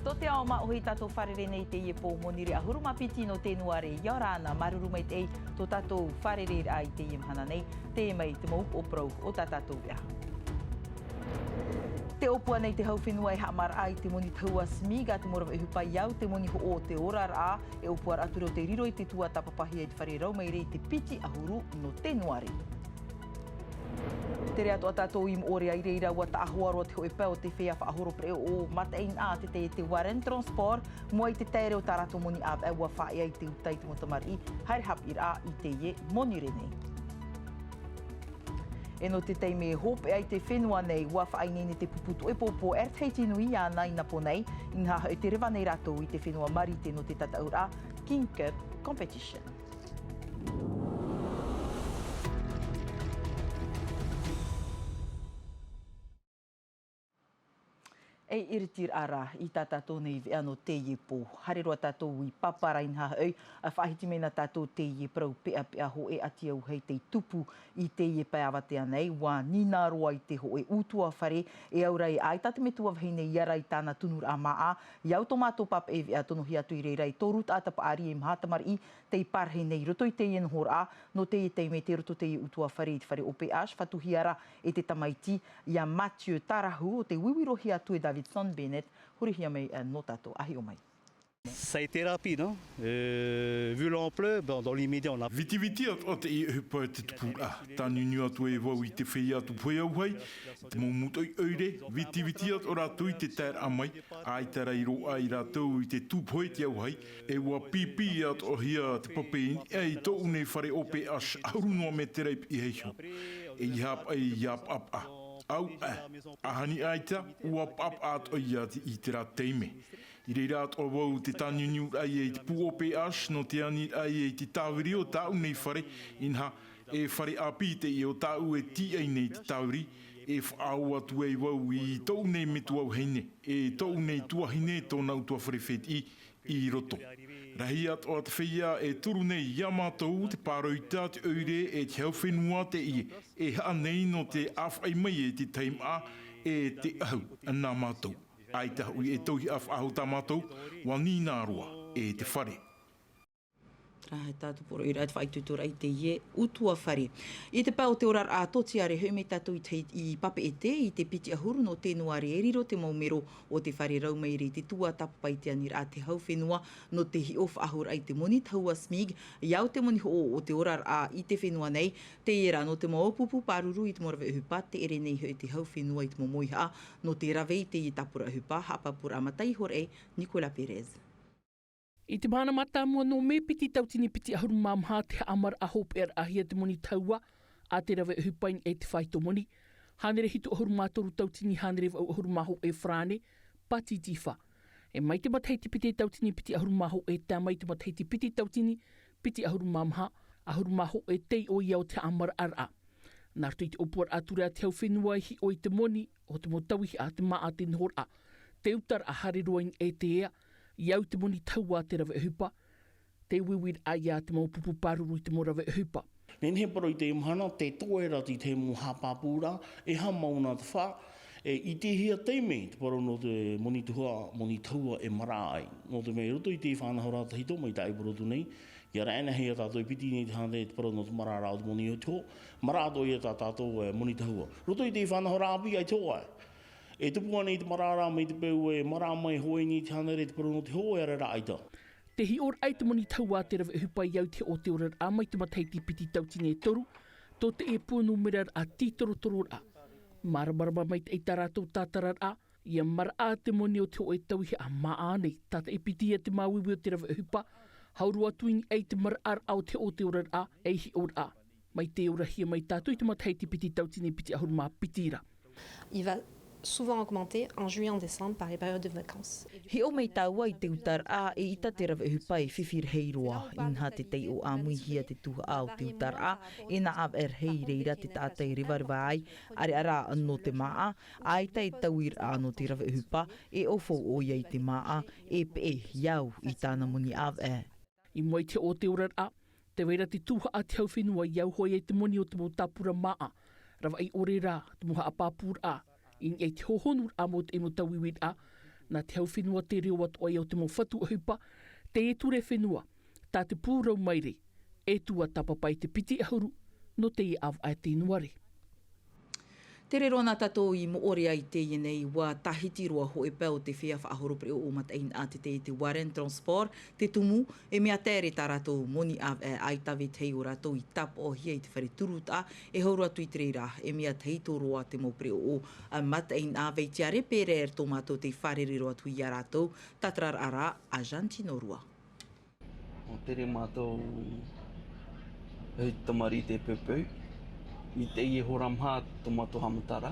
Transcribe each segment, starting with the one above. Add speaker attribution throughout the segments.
Speaker 1: To te ao maohi tatou wharere nei te ie pō monire a huruma piti no tenuare i rāna maruru mai te to tatou wharere ai te ie mhana nei, te mai te maup o prau o tatou ea. Te opua nei te hauwhenua e hamar ai te moni taua smiga te morawa e hupa iau te moni ho o te ora rā e opua raturo te riro i te tua tapapahi e te whare rau mai rei te piti a huru no tenuare. Te rea toa tātou im ore ai reira ua taahoaroa te hoe pēo te whea whaahoro preo o mataein a te waren transport mua i te teire o tarato moni ab e ua whae ai te utai te motamari haere hapi rā i te ie monire nei. E no te teime hope ai te whenua nei ua whae nei te puputu e popo teiti nui ana i napo nei inha e te rewa nei ratou i te whenua marite no te tataura King Cup Competition. E iritir ara i tā tātou nei veano te ie pō. Hare roa tātou i paparain ha au, a whahiti mena tātou te ie prau pea ho e ati au hei te tupu i te ie pēawatea nei, wā nina roa i te ho e utua whare, e aura e ai tate me tua wahine i ara i tāna tunur a maa, iau tō mātou pap e vea tono hi atu i reira i tōrut ātapa ari e mahatamar i te i parhe nei roto i te ie nhor a, no te ie teime te roto te ie utua whare i te whare OPH, whatuhi ara e te tamaiti i a Mathieu Tarahu o te wiwirohi atu e Son Bennett, hurihia mei no tatou ahi o mai.
Speaker 2: Ça a été rapide, hein? Vu l'ampleur, dans l'immédiat on a...
Speaker 3: Viti o te i hupa te tupu a, tani nua tu e wau i te whea tu pui au hai, te mōmuto i oire, viti o rātou i te tēr amai, ai tera i roa i rātou i te tūpoi te au hai, e ua pipi at o hia te papein, e i tō unei whare ope as aurunua me te reip i heihu, e i hap ai i hap ap a. Au ahani aita ua pap at o iati i te rā teime. I reira at o wau te tāniuniu ai e te pu OPH no te ani ai e te tāwiri o tāu nei whare inha e whare api te i o tāu e ti ai nei te tāwiri e whaau atu e wau i tau nei me tuau heine e tau nei tuahine tōna utua wharewhet i roto. Rahi at o te whia e turu nei ia mātou te pāroita te oire e te hauwhenua te ie. E haa nei no te awhai mai e te teim a e te ahu nā mātou. Ai te hui e tohi awhahu tā mātou wa ni nā roa e te whare.
Speaker 1: Rahe tātou poro i rāt whaitutura i te ie utua whare. I te pau te ora a toti are heume tātou i pape e te i te piti ahuru no tenuare e riro te maumero o te whare raumai ri te tua tapapai te anir a te hauwhenua no te hi of ahur ai te moni taua smig iau te moni ho o te ora a i te whenua nei te era no te maopupu paruru i te morawa uhupa te ere nei hoi te hauwhenua i te momoiha no te rawei te i tapura uhupa hapapura amatai hore Nicola Perez.
Speaker 4: I te mana mata mua no me piti tautini piti ahuru mamha te amar a hope er ahia te moni taua a te rawe uhupain e te whaito moni. Hanere hitu ahuru mātoru tautini hanere vau ahuru maho e frane, pati tifa. E mai te mataiti piti tautini piti ahuru maho e tā mai te mataiti piti tautini piti ahuru mamha, ahuru maho e tei o iau te amar ara. Nārtu i te opuar atura te hau whenua hi o i te moni o te motawihi a te maa te nhor a. Te utar a hareroain e te ea, iau te moni taua te rawe hupa, te wiwir ai a te maupupu paruru i te mo rawe hupa.
Speaker 5: Nen he paro i te imhana, te toera ti te mo hapapura, e ha mauna te wha, i te hia teime, te paro no te moni taua e mara ai. No te mei roto i te whanahora ta hito, mai ta iporotu nei, i ara ena hea tātou i piti nei te hande te paro no te mara rao te moni o tō, mara ato i a tātou moni taua. Roto i te whanahora api ai tōa. E tupua nei te marara mai te peu e mara mai hoi ni te hanere te paro no te hoa e rara aita.
Speaker 4: Te hi or ai te moni taua te rawe hupa iau te o te ora a mai te mataiti piti tautine e toru, tō te e pūnu mirar a titoro a. Maramarama mai te eitaratou tātarar a, ia mara a te moni o te o e tauhi a maa nei, tata e piti a te mawiwi o te rawe hupa, haurua tuini ei te mara ar au te o te ora a, ei hi ora a. Mai te ora hia mai tātou i te mataiti piti tautine piti ahuru mā pitira.
Speaker 6: Il va souvent augmenter en juillet, en décembre par les périodes de vacances.
Speaker 1: He o mei taua i te utar a e ita te rawe hupa e whiwhir heiroa, inha te tei o amui hia te tuha au te utar a, e na ab hei reira te tātai riwariwa ai, are ara no te maa, ai tai tauir a no te rawe hupa, e ofo o iei te maa, e pe e iau i tāna moni ab e.
Speaker 4: I moi te o te urar a, te weira te tuha a te hauwhenua iau hoi e te moni o te mo tapura maa, rawa i ore rā, te moha a pāpura a, in e te hohonur a mo te emo tawiwit a, na te hau whenua te reo atu ai au te mo whatu ahupa, te e ture whenua, tā te pūrau maire, e tua tapapai te piti ahuru, no te i av a tenuare.
Speaker 1: Te rero nā tātou I moore ai te nei wa tahiti roa ho e pēo te whea whaahoro pre o matain a te waren transport, te tumu, e mea tere tā rātou moni a aitawe tei o rātou I tap o hia I te whare turuta, e hauru atu I te reira, e mea teito roa te mo pre o matain a vei tia repere er tō mātou te wharerero atu I a rātou, tatrar ara a Jantino Rua.
Speaker 7: O tere mātou hei tamari te pepeu. I te I horamha tomato hamatara.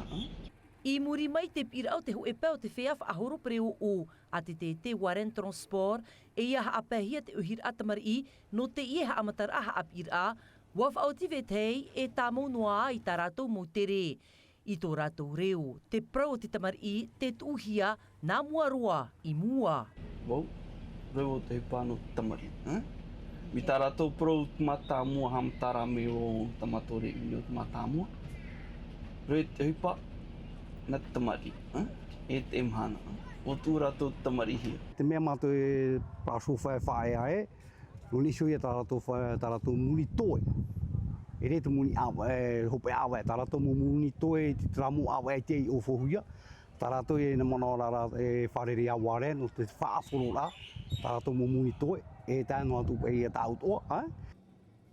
Speaker 8: I muri mai te pira o te ho e pēo te whea whaahoro preo o a te waren transport e ia ha apehia te uhir atamari I no te I ha amatara ha apira waf au te vetei e tā monoa I tā rātou mo tere. I tō rātou reo, te prau o te tamari I te tuuhia nā mua roa I mua.
Speaker 7: Wau, reo te pāno tamari. Mi tā rātou prou mata mua hamatara me o tamatore I o mata mua. Reo te hupa na tamari, e te mhana. O tū rātou tamari hia.
Speaker 9: Te mea mātou e pāso whae ae, no niso ia tā rātou muni toe. E re te muni awa, hope awa, tā rātou muni toe, te tramu awa e te I o whohuia. Tā rātou e na mana rara e wharere aware, no te whaaforo rā, tā rātou muni toe. E tāno atu e a tāutoa,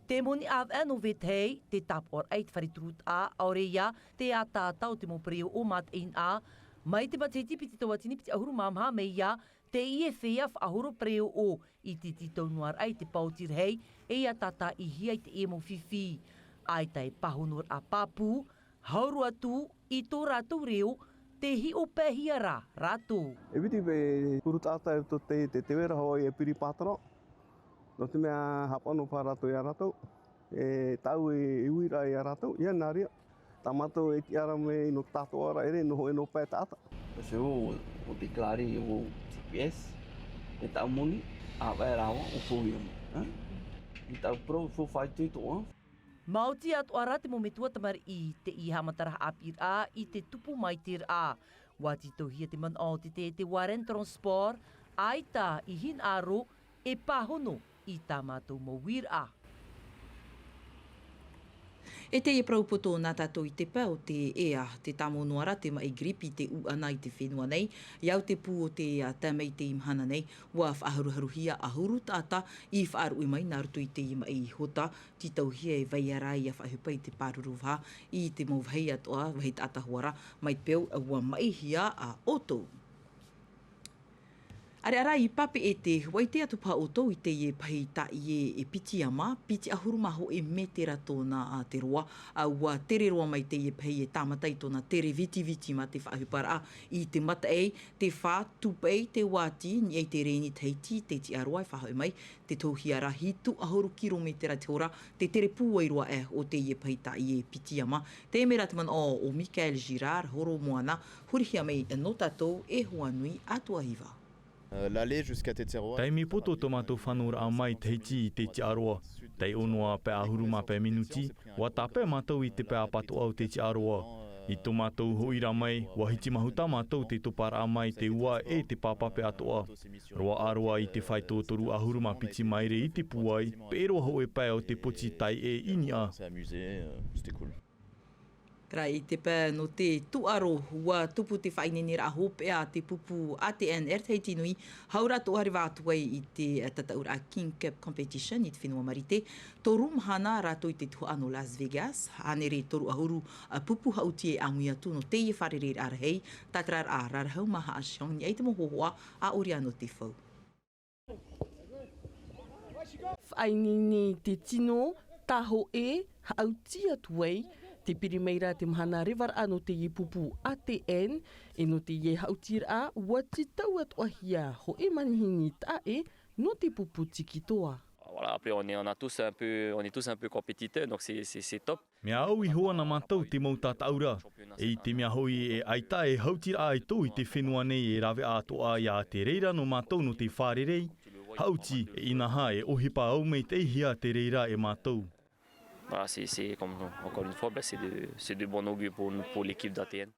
Speaker 8: Te moni av no vetei, te tap or eit whariturut a, aureia, te a tātau te mo preo o mat ein a, mai te mateti piti tau atini piti ahuru mamha me ia, te I e whea ahuru preo o, I te titau nuar ai te pautir hei, e a tata I hia I te e mo whiwhi. Ai tai pahonor a papu, hauru atu, I tō rātou reo, te hi o pēhia rā, rātou.
Speaker 10: E witi pe kurutata e to te wera hoi e piri pātara. No te mea hapano pā rātou I a rātou. E tau e uira I a rātou, ia nāria. Tā mātou e ti ara me no tātou ara ere, no e no pē tāta.
Speaker 7: Se o te klari o GPS, e tau moni, a wai rawa o whuia mo. I tau pro fo whai tui toa.
Speaker 8: Mauti atu ara te mometua tamari I te I hamatara apir a I te tupu maitir a. Wati tohia te man o te waren transport, aita I hin aro e pahono I tā mātou mo wir a.
Speaker 1: E te e praupoto nā tātou I te pēo te ea, te tamonoara, te mai gripi, te uana I te whenua nei, iau te pū o te tamei te imhana nei, ua whaaharuharuhia ahuru tāta, I whaaru mai nā rutu I te ima I hota, titau hia e vai arai a whahupa I te pāruruwha, I te mauwhei atoa, wahi tāta huara, mai pēo a ua mai hia a oto. Are ara I pape e te wai te atu pā o tau I te e pahi ta I e piti ama, piti ahuru maho e me te rato nā te roa, a ua tere roa mai te e pahi e tāmatai tōna tere viti ma te whaahupara I te mata ei, te whā tupei te wāti, ni ei te reni teiti, te ti aroa e whahau mai, te tauhiara hitu ahuru kilometera te ora, te tere pūairoa e o te e pahi ta I e piti ama. Te mera te man o Michael Girard, horo moana, hurihia mai no tātou e hoa nui atua hiva.
Speaker 11: Taimi poto tomato whanura a mai teiti I te ti aroa. Tei onua pe ahuru ma pe minuti, wa tape mātou I te pe apato au te ti aroa. I tō mātou hoira mai, wahiti mahuta mātou te topara a mai te ua e te pāpape atoa. Roa aroa I te whai tōtoru ahuru ma piti maire I te puai, pe eroa ho e pai au te poti tai e ini a.
Speaker 1: Kara I te pē no te tuaro ua tupu te whainenera a hope a te pupu ATN Erteiti nui, haura tō hari wātuai I te tataura a King Cup Competition I te whenua marite. Tō rumhana rātou I te tuha ano Las Vegas, hanere toru ahuru a pupu hauti e angui atu no te I wharere arahei, tatrar a rarahau maha a siong ni ei te mohohoa a ori ano te whau.
Speaker 12: Whainini te tino, taho e, hauti atuei, te pirimeira te mahana rewar ano te I pupu ATN, e no te ie hautir a, ua te tau atuahia ho e manihini ta e, no te pupu tikitoa.
Speaker 13: Voilà, après on est tous un peu compétiteurs, donc c'est top.
Speaker 11: Mea au I hoa na mātou te mauta taura. E te mea hoi e aita e hautira ai tō I te whenua nei e rawe atoa I a te reira no mātou no te whārerei. Hauti e inaha e ohipa au mei te hia te reira e mātou.
Speaker 13: Voilà, c'est comme encore une fois, c'est de bon augure pour l'équipe d'ATN.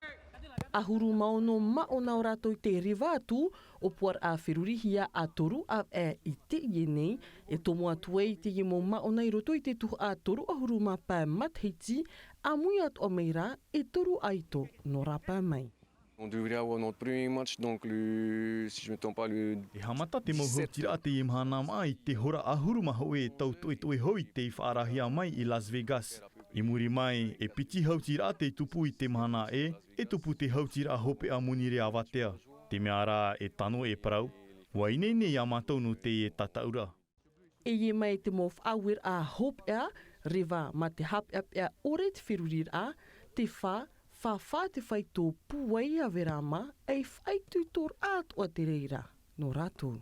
Speaker 12: Ahuru maono maona o rātou te riva atu, o puar a whirurihia a toru a i te ienei, e tomo atu e te mo maona i roto i te tuhu a toru ahuru ma pā mathiti, a mui atu o meira e toru aito no rapa mai.
Speaker 14: On devrait avoir notre premier match, donc si je ne me trompe pas, le 17.
Speaker 11: E hamata te mohutira a te imhana mai te hora ahuru maho e tau toi hoi te whaarahia mai i Las Vegas. I muri mai e piti hautira te tupu i te mahana e tupu te hautira hope a monire a watea. Te mea rā e tano e parau, wainei nei a mātou no te e tataura.
Speaker 12: E ie mai te mo whawir a hope a, rewa ma te hap ea ore te whirurir a, te wha te whai tō puai a verama, e whai tu tōr ātua te reira, no rātou.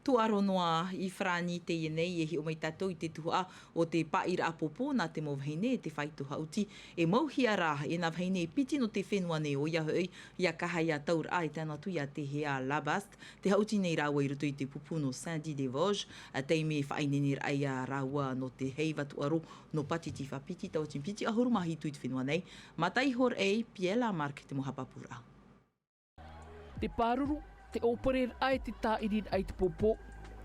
Speaker 1: Tu aro noa I whrani te ienei e hi o mai tātou I te tuhua o te paira apopo nā te mawhine e te whaitu hauti. E mauhia rā e nā whaine piti no te whenua ne o iahoi ia kahai a taur ai tāna tu ia te hea labast. Te hauti nei rāua I roto I te pupu no Saint-Dié-des-Vosges. Tei me whainenir ai a rāua no te heiva tu aro no patiti whapiti tautin piti ahuru mahi tu I te whenua nei. Matai hor e Piela Mark te mohapapura.
Speaker 4: Te pāruru, te operer ai te tāirir ai te popo,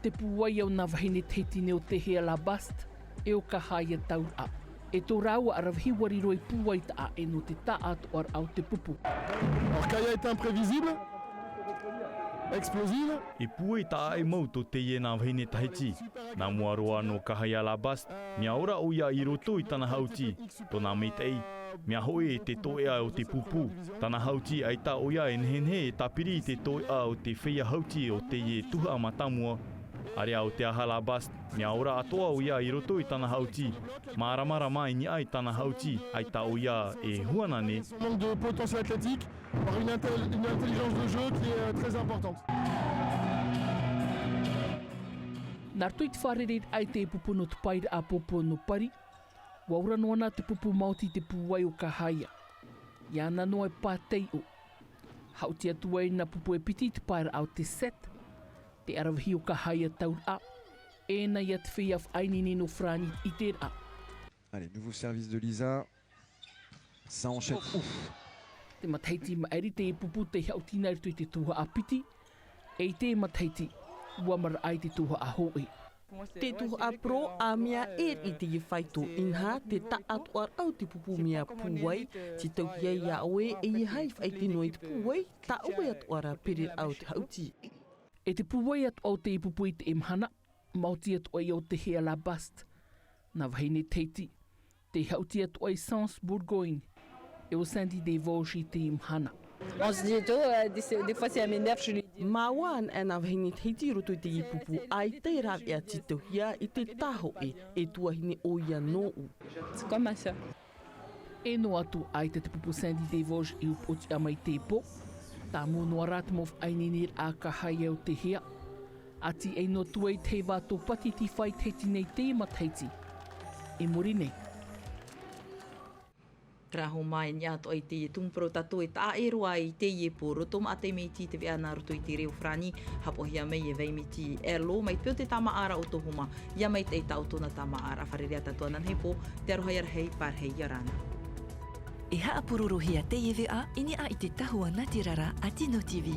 Speaker 4: te puai au nā wahine teitine o te hea labast, e o ka haia taur a. E tō rāua arawhi wari roi puai ta a e no te tā atu ar au te pupu.
Speaker 15: Orcaia est imprévisible, explosive.
Speaker 11: E puai ta a e mau to te ie nā wahine tahiti. Nā mua roa no ka haia labast, mea ora o ia I roto I tana hauti, tō nā meitei. Mea hoe e te toea o te pupu. Tana hauti ai tā oia e nehenhe e tapiri te toea o te whea hauti o te ie tuha matamua. Area o te ahala bast, mea ora atoa o ia I roto I tana hauti. Māramara mai ni ai tana hauti ai tā oia e huana ne.
Speaker 15: Manque de potentiel athlétique par une intelligence de jeu qui est très importante.
Speaker 4: Nārtui te wharerer ai te pupu no te paira a popo no pari, waura noana te pupu mauti te puai o ka haia. Ia nanoa e pātei o. Hauti atu ai na pupu e piti te paira au te set. Te arawahi o ka haia taur a. E na ia te whiaf ainini no frani I te a.
Speaker 16: Allez, nouveau service de Lisa. Ça enchaîne.
Speaker 4: Te mataiti maeri te pupu te hauti nai tu I te tuha a piti. E te mataiti, uamara ai te tuha a hoi.
Speaker 12: Te tuhu a pro a mea I te I whaito inha te ta atu ar au te pupu mea puai, ti tau ia ia oe e I hai whaiti noi te puai, ta oe atu ara pere au te hauti.
Speaker 4: E te puai atu au te pupu I te imhana, mauti atu ai au te hea labast. Nā wahine teiti, te hauti atu ai Sans Bourgogne, e o Saint-Dié-des-Vosges I te imhana.
Speaker 17: On se dit tout, des fois si elle m'énerve, je lui dis.
Speaker 12: Mawan e nā wahine teiti roto I te I pupu ai te raw ea tito hia I te taho e tuahine o ia no u.
Speaker 17: C'est comme ma soeur.
Speaker 4: E no atu ai te pupu Saint-Dié-des-Vosges I upoti a mai te po, tā mono arata mof ainenir a ka hai au te hea. Ati e no tuai te wāto pati ti whai teiti nei te mataiti. E muri nei.
Speaker 1: Raho mai ni ato ai te tumpro tato e tā e roa I te ie po roto ma te mei ti te vea nā roto I te reo frani hapohia mei e veimi ti e lo mai pio te tama ara o tohuma ia mai te tau tona tama ara wharerea tatua nan hei po te arohai arhei parhei arana.
Speaker 18: E haapurorohia te ie vea ini a I te tahua natirara a Tino TV.